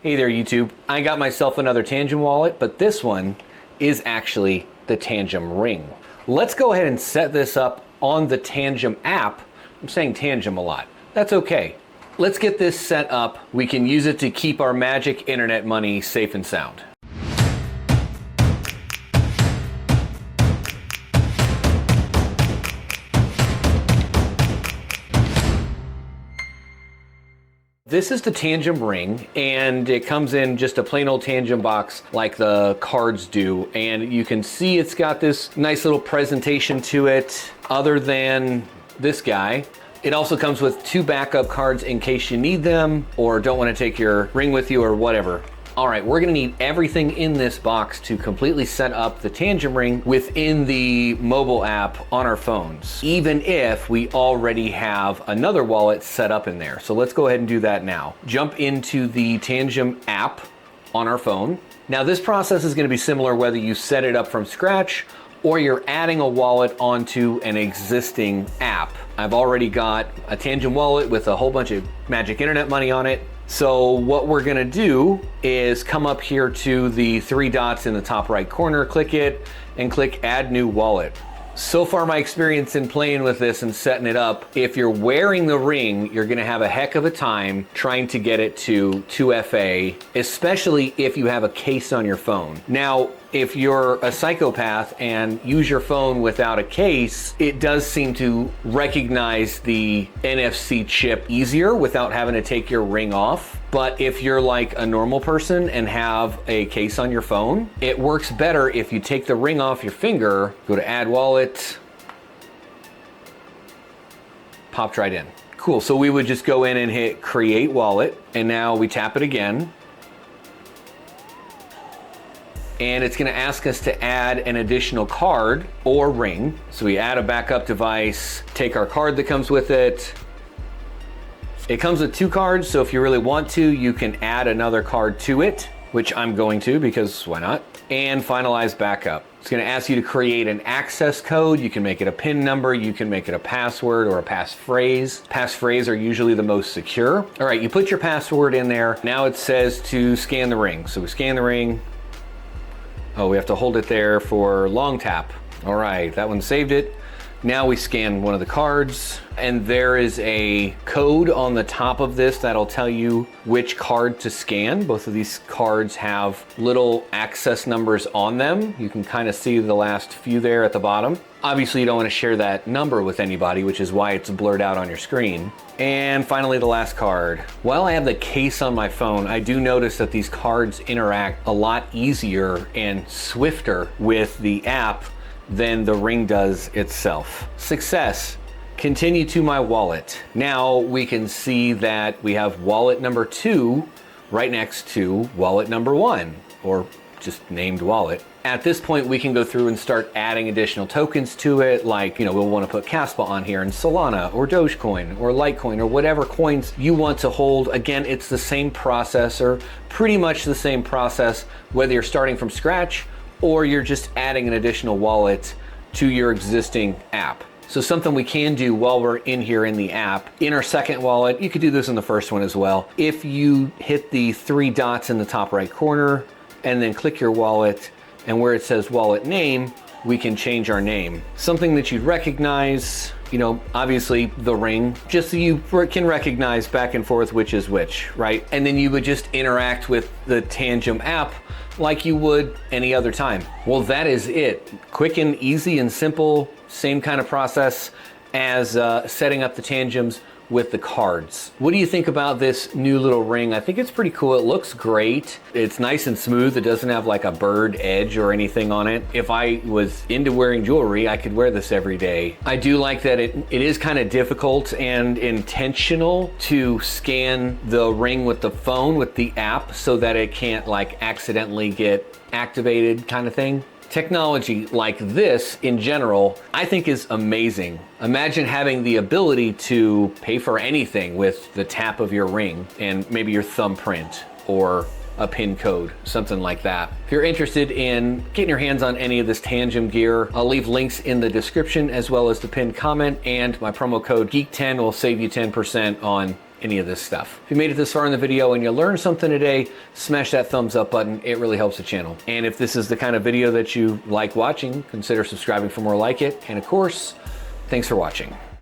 Hey there YouTube, I got myself another Tangem wallet, but this one is actually the Tangem Ring. Let's go ahead and set this up on the Tangem app. I'm saying Tangem a lot, that's okay. Let's get this set up. We can use it to keep our magic internet money safe and sound. This is the Tangem Ring, and it comes in just a plain old Tangem box like the cards do. And you can see it's got this nice little presentation to it, other than this guy. It also comes with 2 backup cards in case you need them or don't want to take your ring with you or whatever. All right, we're gonna need everything in this box to completely set up the Tangem Ring within the mobile app on our phones, even if we already have another wallet set up in there. So let's go ahead and do that now. Jump into the Tangem app on our phone. Now this process is gonna be similar whether you set it up from scratch or you're adding a wallet onto an existing app. I've already got a Tangem wallet with a whole bunch of magic internet money on it. So what we're gonna do is come up here to the 3 dots in the top right corner, click it, and click Add New Wallet. So far my experience in playing with this and setting it up, if you're wearing the ring, you're gonna have a heck of a time trying to get it to 2FA, especially if you have a case on your phone. Now, if you're a psychopath and use your phone without a case, it does seem to recognize the NFC chip easier without having to take your ring off. But if you're like a normal person and have a case on your phone, it works better if you take the ring off your finger, go to Add Wallet, popped right in. Cool, so we would just go in and hit Create Wallet, and now we tap it again. And it's gonna ask us to add an additional card or ring. So we add a backup device, take our card that comes with it. It comes with 2 cards, so if you really want to, you can add another card to it, which I'm going to because why not? And finalize backup. It's gonna ask you to create an access code. You can make it a PIN number, you can make it a password or a passphrase. Passphrase are usually the most secure. All right, you put your password in there. Now it says to scan the ring. So we scan the ring. Oh, we have to hold it there for long tap. All right, that one saved it. Now we scan one of the cards, and there is a code on the top of this that'll tell you which card to scan. Both of these cards have little access numbers on them. You can kind of see the last few there at the bottom. Obviously, you don't want to share that number with anybody, which is why it's blurred out on your screen. And finally, the last card. While I have the case on my phone, I do notice that these cards interact a lot easier and swifter with the app than the ring does itself. Success. Continue to my wallet. Now we can see that we have wallet number 2 right next to wallet number 1, or just named wallet. At this point, we can go through and start adding additional tokens to it, like, we'll want to put Kaspa on here, and Solana, or Dogecoin, or Litecoin, or whatever coins you want to hold. Again, it's the same processor, pretty much the same process, whether you're starting from scratch or you're just adding an additional wallet to your existing app. So something we can do while we're in here in the app, in our second wallet, you could do this in the first one as well. If you hit the 3 dots in the top right corner and then click your wallet, and where it says wallet name, we can change our name. Something that you'd recognize, obviously the ring, just so you can recognize back and forth which is which, right? And then you would just interact with the Tangem app like you would any other time. Well, that is it. Quick and easy and simple, same kind of process as setting up the Tangems with the cards. What do you think about this new little ring? I think it's pretty cool. It looks great. It's nice and smooth. It doesn't have like a bird edge or anything on it. If I was into wearing jewelry, I could wear this every day. I do like that it is kind of difficult and intentional to scan the ring with the phone, with the app, so that it can't like accidentally get activated kind of thing. Technology like this in general, I think is amazing. Imagine having the ability to pay for anything with the tap of your ring and maybe your thumbprint or a PIN code, something like that. If you're interested in getting your hands on any of this Tangem gear, I'll leave links in the description as well as the pinned comment, and my promo code GEEK10 will save you 10% on any of this stuff. If you made it this far in the video and you learned something today, smash that thumbs up button. It really helps the channel. And if this is the kind of video that you like watching, consider subscribing for more like it. And of course, thanks for watching.